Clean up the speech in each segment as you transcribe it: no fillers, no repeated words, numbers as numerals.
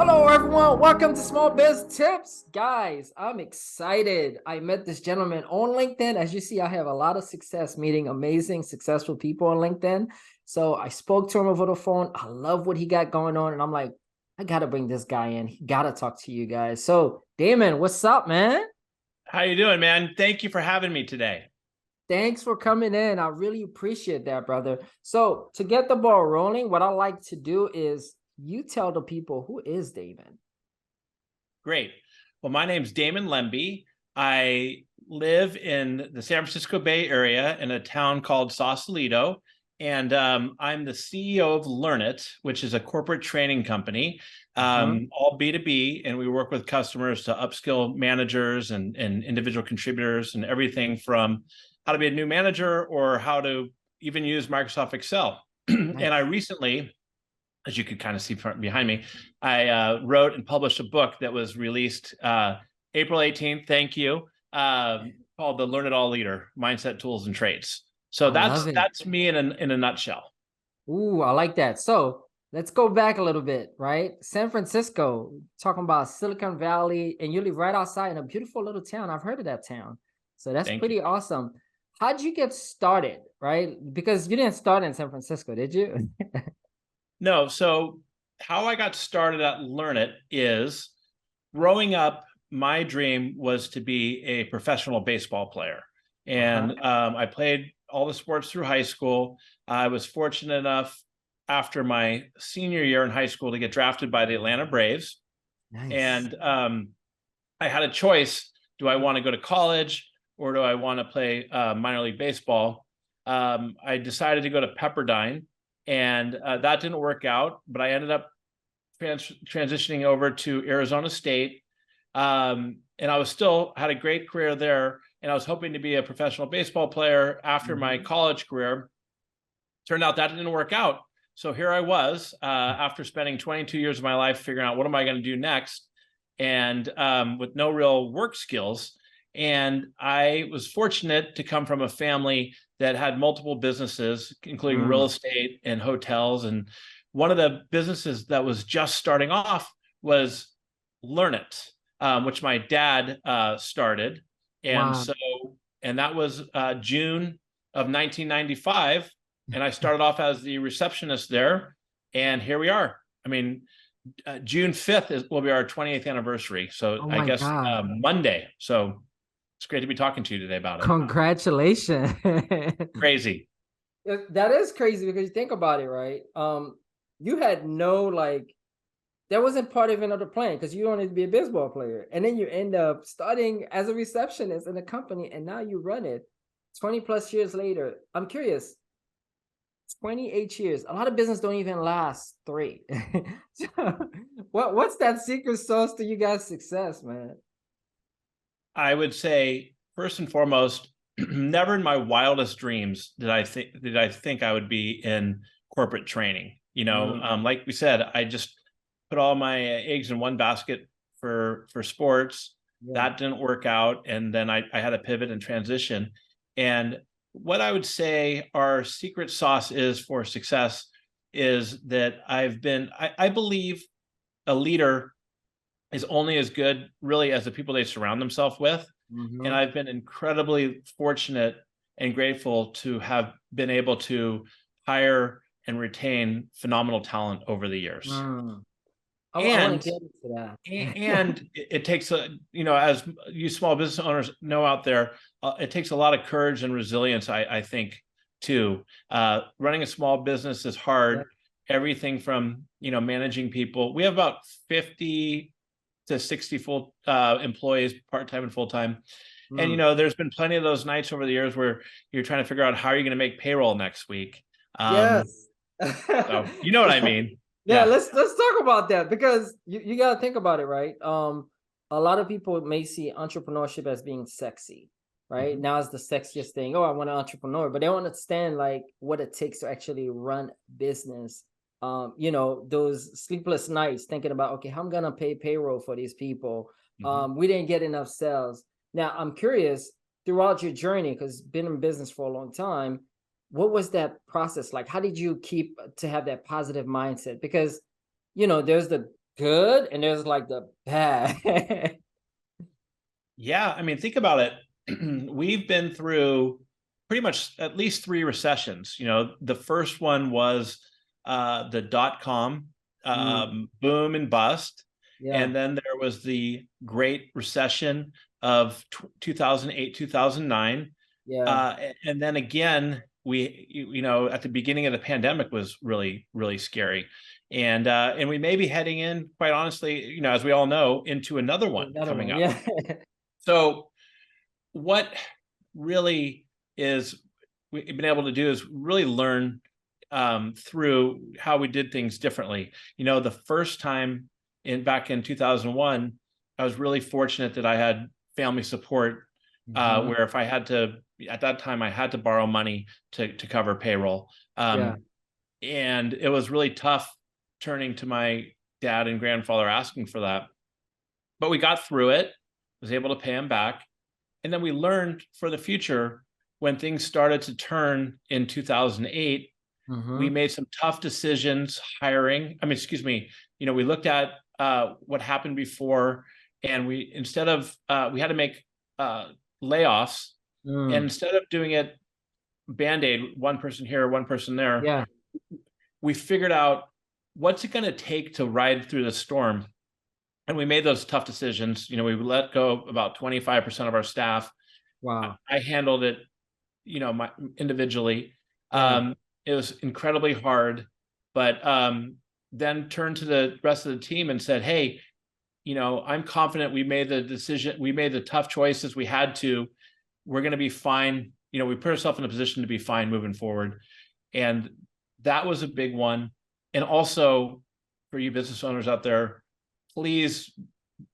Hello, everyone. Welcome to Small Biz Tips. Guys, I'm excited. I met this gentleman on LinkedIn. As you see, I have a lot of success meeting amazing, successful people on LinkedIn. So I spoke to him over the phone. I love what he got going on. And I'm like, I got to bring this guy in. He got to talk to you guys. So, Damon, what's up, man? How you doing, man? Thank you for having me today. Thanks for coming in. I really appreciate that, brother. So to get the ball rolling, what I like to do is you tell the people, who is Damon? Great. Well, my name's Damon Lembi. I live in the San Francisco Bay Area in a town called Sausalito, and I'm the CEO of Learnit, which is a corporate training company, all B2B, and we work with customers to upskill managers and individual contributors and everything from how to be a new manager or how to even use Microsoft Excel. Nice. And I recently, as you could kind of see behind me, I wrote and published a book that was released April 18th. Thank you. Called The Learn It All Leader: Mindset, Tools, and Traits. So that's me in a nutshell. Ooh, I like that. So let's go back a little bit, right? San Francisco, talking about Silicon Valley, and you live right outside in a beautiful little town. I've heard of that town. So that's Thank pretty you. awesome. How'd you get started, right? Because you didn't start in San Francisco, did you? No, so how I got started at Learnit is growing up, my dream was to be a professional baseball player. And I played all the sports through high school. I was fortunate enough after my senior year in high school to get drafted by the Atlanta Braves. Nice. And I had a choice. Do I want to go to college or do I want to play minor league baseball? I decided to go to Pepperdine, and that didn't work out, but I ended up transitioning over to Arizona State. And I was still had a great career there, and I was hoping to be a professional baseball player after my college career. Turned out that didn't work out. So here I was after spending 22 years of my life figuring out what am I going to do next, and with no real work skills. And I was fortunate to come from a family that had multiple businesses, including real estate and hotels. And one of the businesses that was just starting off was Learnit, which my dad started. And and that was June of 1995. And I started off as the receptionist there. And here we are. I mean, June 5th will be our 28th anniversary. So I guess Monday. So it's great to be talking to you today about it. Congratulations. Crazy. That is crazy because you think about it, right? You had no, like, that wasn't part of another plan because you wanted to be a baseball player. And then you end up starting as a receptionist in a company, and now you run it 20 plus years later. I'm curious, 28 years. A lot of business don't even last 3. What's that secret sauce to you guys' success, man? I would say, first and foremost, never in my wildest dreams did I think I would be in corporate training. You know, like we said, I just put all my eggs in one basket for sports. That didn't work out, and then I had to pivot and transition. And what I would say our secret sauce is for success is that I believe a leader is only as good really as the people they surround themselves with. And I've been incredibly fortunate and grateful to have been able to hire and retain phenomenal talent over the years. I want to get into that. And it takes as you small business owners know out there, it takes a lot of courage and resilience, I think, too. Running a small business is hard. Everything from, managing people. We have about 50 to 60 full employees, part-time and full-time. And, there's been plenty of those nights over the years where you're trying to figure out how are you going to make payroll next week. Yes. So you know what I mean? Yeah, let's talk about that because you got to think about it, right? A lot of people may see entrepreneurship as being sexy, right? Now it's the sexiest thing. Oh, I want an entrepreneur, but they don't understand like what it takes to actually run business. Those sleepless nights thinking about, okay, how I'm gonna pay payroll for these people. We didn't get enough sales. Now I'm curious, throughout your journey, because been in business for a long time, what was that process like? How did you keep to have that positive mindset? Because, there's the good and there's like the bad. Yeah, I mean, think about it. We've been through pretty much at least 3 recessions. You know, the first one was the dot-com Mm, boom and bust. yeah, And then there was the Great Recession of 2008, 2009. yeah. And then again, you know, at the beginning of the pandemic was really, really scary. And we may be heading in, quite honestly, you know, as we all know, into another one Another coming one, up. yeah. So what really is we've been able to do is really learn through how we did things differently. You know, the first time back in 2001, I was really fortunate that I had family support, Hmm. where if I had to, at that time, I had to borrow money to cover payroll. Yeah. And it was really tough turning to my dad and grandfather asking for that. But we got through it, was able to pay him back. And then we learned for the future when things started to turn in 2008, we Hmm. made some tough decisions hiring. I mean, excuse me, you know, we looked at what happened before, and we, instead of, we had to make layoffs. And Mm, instead of doing it band-aid, one person here, one person there, yeah. we figured out what's it going to take to ride through the storm. And we made those tough decisions. You know, we let go about 25% of our staff. Wow. I handled it, you know, individually. Yeah. It was incredibly hard, but then turned to the rest of the team and said, "Hey, you know, I'm confident we made the decision, we made the tough choices we had to. We're going to be fine. You know, we put ourselves in a position to be fine moving forward." And that was a big one. And also, for you business owners out there, please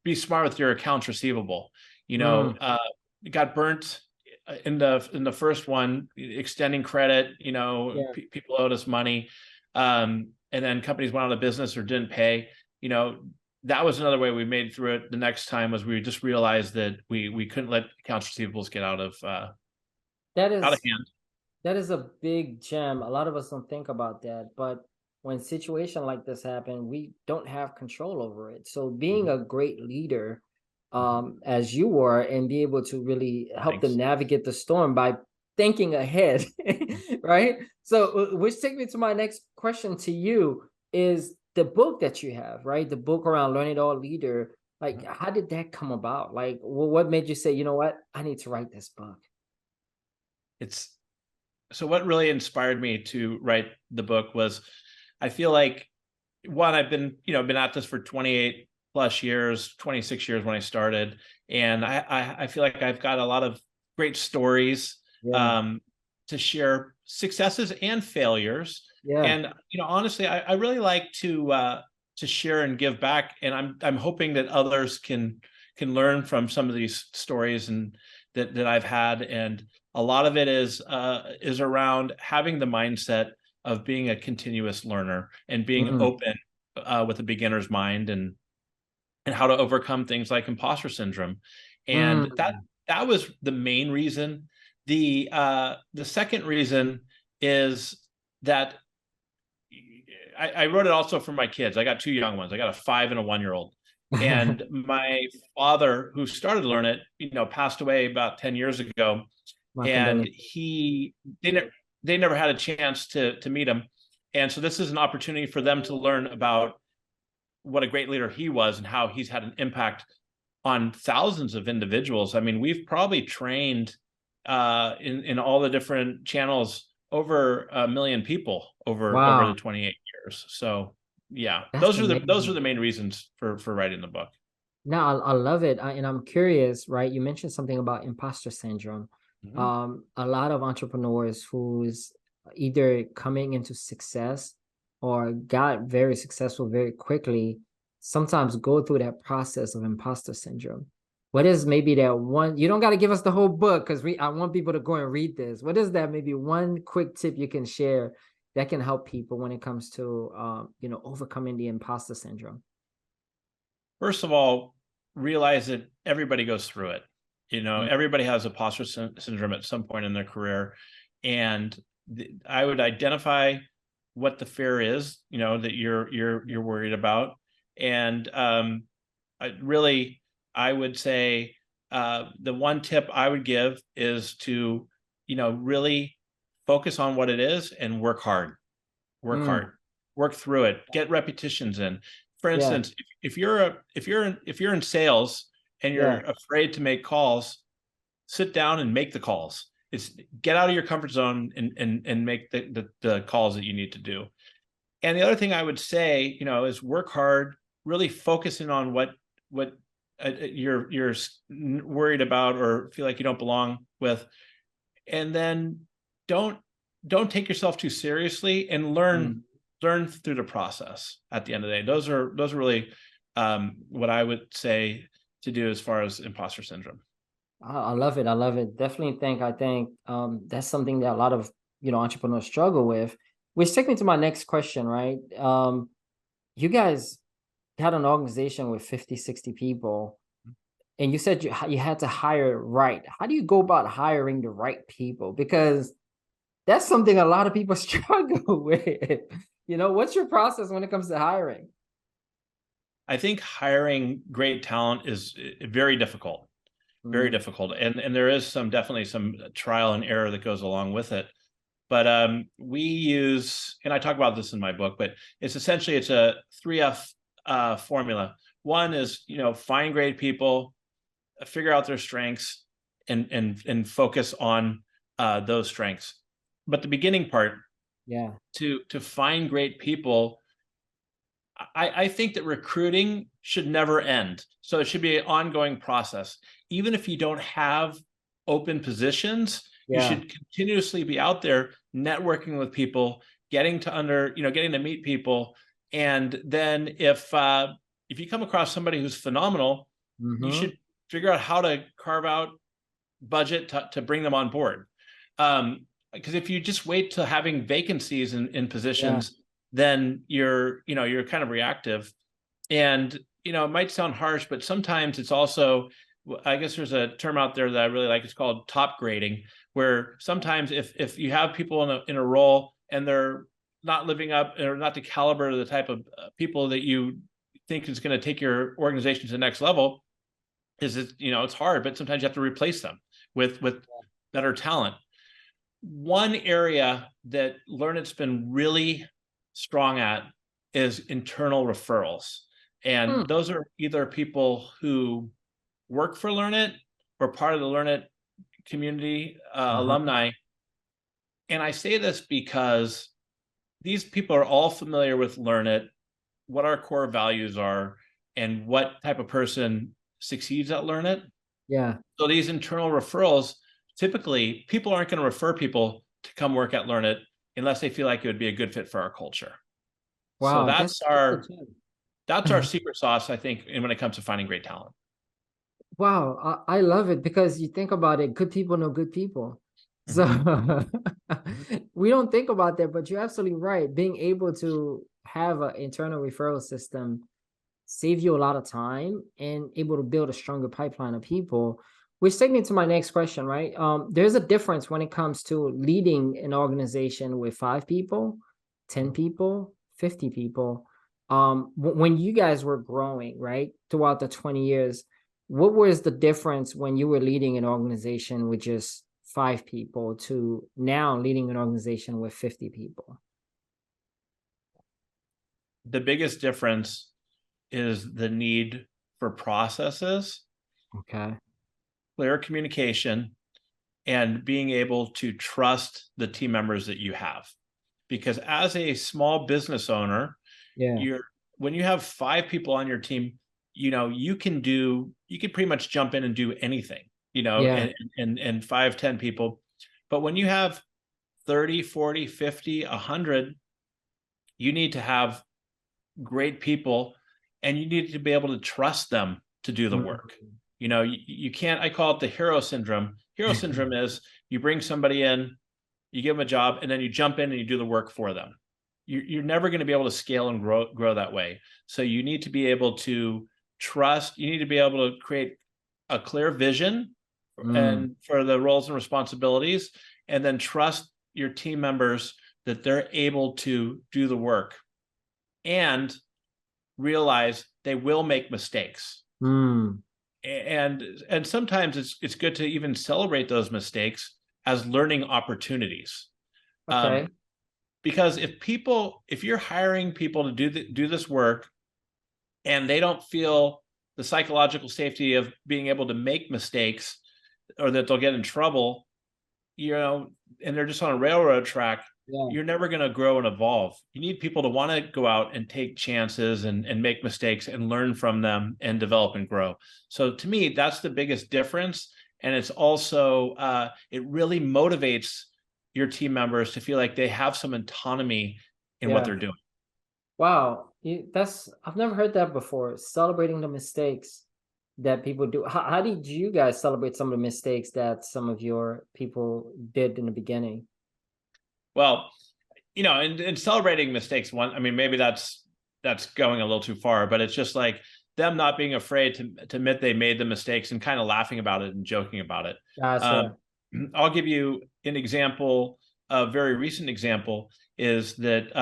be smart with your accounts receivable. You know, Mm, got burnt in the first one, extending credit. You know, yeah. people owed us money, and then companies went out of business or didn't pay. You know, that was another way we made through it. The next time was we just realized that we couldn't let accounts receivables get That out of is hand. that is a big gem. A lot of us don't think about that, but when situation like this happen, we don't have control over it. So being Mhm. a great leader, as you were, and be able to really help them Thanks. navigate the storm by thinking ahead, right? So, which takes me to my next question to you is the book that you have, right? The book around Learn It All Leader. Like, Mhm. how did that come about? Like, what made you say, you know what, I need to write this book? It's so what really inspired me to write the book was I feel like one, I've been, you know, been at this for 28 plus years, 26 years when I started. And I feel like I've got a lot of great stories Yeah, um, to share, successes and failures. yeah. And, you know, honestly, I really like to share and give back. And I'm hoping that others can learn from some of these stories and that I've had. And a lot of it is around having the mindset of being a continuous learner and being Mm, open with a beginner's mind, and how to overcome things like imposter syndrome. And mm. that was the main reason. The second reason is that I wrote it also for my kids. I got 2 young ones. I got a 5 and a 1-year-old. And my father, who started Learnit, you know, passed away about 10 years ago. My And condolences. they never had a chance to meet him. And so this is an opportunity for them to learn about what a great leader he was and how he's had an impact on thousands of individuals. I mean, we've probably trained in all the different channels over 1 million people over the Wow, 28 years. So yeah, that's those are the amazing. main reasons for writing the book. No, I love it. And I'm curious, right? You mentioned something about imposter syndrome. Mhm. A lot of entrepreneurs who's either coming into success or got very successful very quickly sometimes go through that process of imposter syndrome. What is maybe that one? You don't got to give us the whole book because I want people to go and read this. What is that maybe one quick tip you can share that can help people when it comes to overcoming the imposter syndrome? First of all, realize that everybody goes through it. You know, Mm, everybody has imposter syndrome at some point in their career. And I would identify what the fear is, you know, that you're worried about. And I would say the one tip I would give is to, really focus on what it is and work hard. Work through it, get repetitions in. For Yeah. instance, if you're in sales and you're afraid to make calls, sit down and make the calls. It's get out of your comfort zone and make the calls that you need to do. And the other thing I would say, is work hard, really focusing on what you're worried about or feel like you don't belong with, and then don't take yourself too seriously, and learn through the process. At the end of the day, those are really what I would say to do as far as imposter syndrome. I love it. I love it. Definitely I think that's something that a lot of, entrepreneurs struggle with. Which takes me to my next question, right? You guys had an organization with 50, 60 people, and you said you had to hire right. How do you go about hiring the right people? Because that's something a lot of people struggle with. What's your process when it comes to hiring? I think hiring great talent is very difficult. Very difficult. And there is definitely some trial and error that goes along with it. But we use, and I talk about this in my book, but it's a 3F formula. One is, find great people, figure out their strengths, and focus on those strengths. But the beginning part, to find great people, I think that recruiting should never end. So it should be an ongoing process. Even if you don't have open positions, you should continuously be out there networking with people, getting to meet people. And then if you come across somebody who's phenomenal, you should figure out how to carve out budget to bring them on board. Because if you just wait till having vacancies in positions, then you're kind of reactive. And it might sound harsh, but sometimes it's also, I guess there's a term out there that I really like. It's called top grading, where sometimes if you have people in a role and they're not living up, or not the caliber of the type of people that you think is going to take your organization to the next level, it's hard, but sometimes you have to replace them with better talent. One area that Learnit's been really strong at is internal referrals. And those are either people who work for Learnit or part of the Learnit community, alumni. And I say this because these people are all familiar with Learnit, what our core values are, and what type of person succeeds at Learnit. So these internal referrals, typically people aren't going to refer people to come work at Learnit unless they feel like it would be a good fit for our culture. Wow, so that's our secret sauce, I think, when it comes to finding great talent. Wow, I love it, because you think about it, good people know good people. So we don't think about that, but you're absolutely right. Being able to have an internal referral system saves you a lot of time and able to build a stronger pipeline of people, which takes me to my next question, right? There's a difference when it comes to leading an organization with 5 people, 10 people, 50 people. When you guys were growing, right, throughout the 20 years, what was the difference when you were leading an organization with just 5 people to now leading an organization with 50 people? The biggest difference is the need for processes, clear communication, and being able to trust the team members that you have. Because as a small business owner, when you have 5 people on your team, you can pretty much jump in and do anything, and 5, 10 people. But when you have 30, 40, 50, 100, you need to have great people, and you need to be able to trust them to do the work. You can't, I call it the hero syndrome. Hero syndrome is you bring somebody in, you give them a job, and then you jump in and you do the work for them. You're never going to be able to scale and grow that way. So you need to be able to trust. You need to be able to create a clear vision and for the roles and responsibilities, and then trust your team members that they're able to do the work. And realize they will make mistakes. Mm, And sometimes it's good to even celebrate those mistakes as learning opportunities. okay. Because if you're hiring people to do this work and they don't feel the psychological safety of being able to make mistakes, or that they'll get in trouble, and they're just on a railroad track, Yeah. you're never going to grow and evolve. You need people to want to go out and take chances and make mistakes and learn from them and develop and grow. So to me, that's the biggest difference. And it's also, it really motivates your team members to feel like they have some autonomy in what Yeah. they're doing. Wow. I've never heard that before. Celebrating the mistakes that people do. How did you guys celebrate some of the mistakes that some of your people did in the beginning? Well, and celebrating mistakes, maybe that's going a little too far, but it's just like them not being afraid to admit they made the mistakes and kind of laughing about it and joking about it. Gotcha. I'll give you an example. A very recent example is that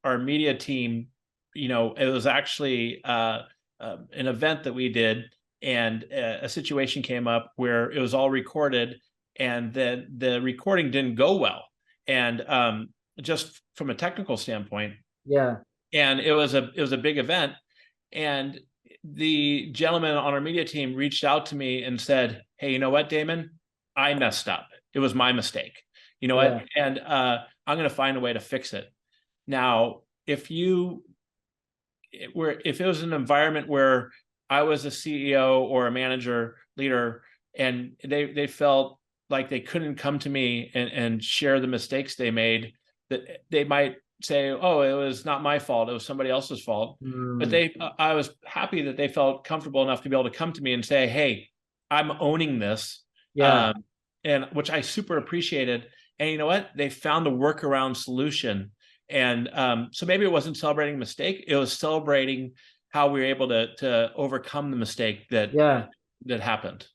our media team, it was actually an event that we did, and a situation came up where it was all recorded, and the recording didn't go well, and just from a technical standpoint. Yeah. And it was a big event, and the gentleman on our media team reached out to me and said, "Hey, you know what, Damon? I messed up. It was my mistake. You know what? And I'm going to find a way to fix it." Now, if it was an environment where I was a CEO or a manager leader, and they felt like they couldn't come to me and share the mistakes they made, that they might say, "Oh, it was not my fault. It was somebody else's fault." But I was happy that they felt comfortable enough to be able to come to me and say, "Hey, I'm owning this." Yeah. And which I super appreciated. And you know what? They found a workaround solution. And so maybe it wasn't celebrating a mistake. It was celebrating how we were able to overcome the mistake that happened.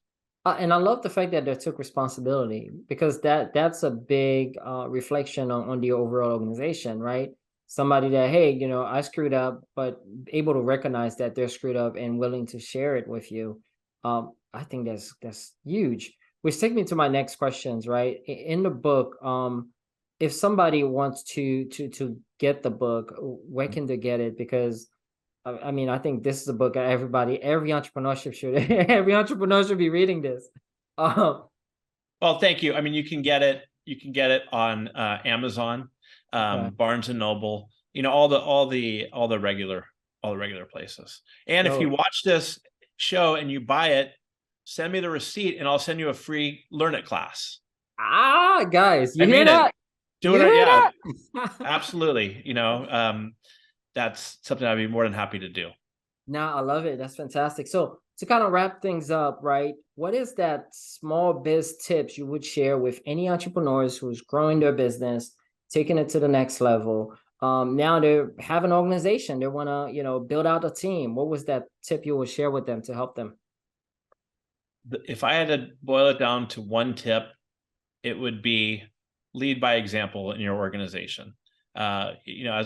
And I love the fact that they took responsibility, because that's a big reflection on the overall organization, right? Somebody that, hey, I screwed up, but able to recognize that they're screwed up and willing to share it with you. I think that's huge. Which takes me to my next questions, right? In the book, if somebody wants to get the book, where can they get it? Because I think this is a book every entrepreneurship should, every entrepreneur should be reading this. Well, thank you. You can get it. You can get it on Amazon, Barnes and Noble. All the regular places. And if you watch this show and you buy it, send me the receipt, and I'll send you a free Learnit class. Guys, you hear that? That? Do it, yeah, absolutely. That's something I'd be more than happy to do. No, I love it. That's fantastic. So to kind of wrap things up, right? What is that small biz tips you would share with any entrepreneurs who's growing their business, taking it to the next level? Now they have an organization, they want to, build out a team. What was that tip you would share with them to help them? If I had to boil it down to one tip, it would be lead by example in your organization. As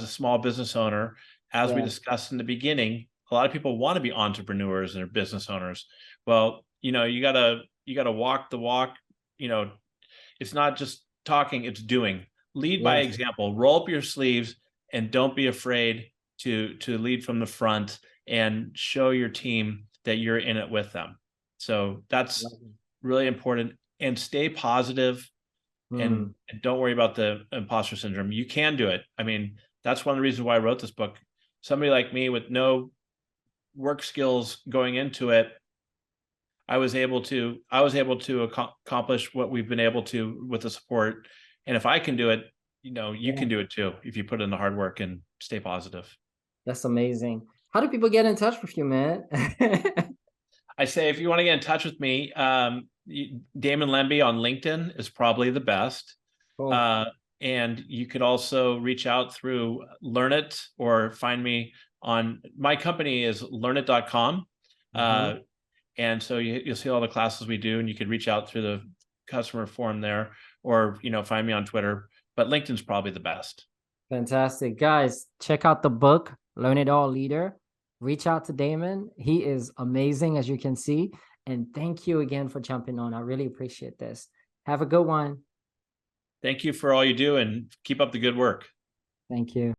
a small business owner, as we discussed in the beginning, a lot of people want to be entrepreneurs and they're business owners. Well, you gotta walk the walk. It's not just talking, it's doing. Lead by example. Roll up your sleeves and don't be afraid to lead from the front and show your team that you're in it with them. So that's really important. And stay positive. And don't worry about the imposter syndrome. You can do it. That's one of the reasons why I wrote this book. Somebody like me with no work skills going into it, I was able to accomplish what we've been able to with the support. And if I can do it, you can do it too, if you put in the hard work and stay positive. That's amazing. How do people get in touch with you, man? I say, if you want to get in touch with me, Damon Lembi on LinkedIn is probably the best. Cool. And you could also reach out through Learnit, or find me on, my company is learnit.com. And so you'll see all the classes we do, and you could reach out through the customer forum there, or, find me on Twitter, but LinkedIn's probably the best. Fantastic. Guys, check out the book, Learn It All Leader. reach out to Damon. He is amazing, as you can see. And thank you again for jumping on. I really appreciate this. Have a good one. Thank you for all you do and keep up the good work. Thank you.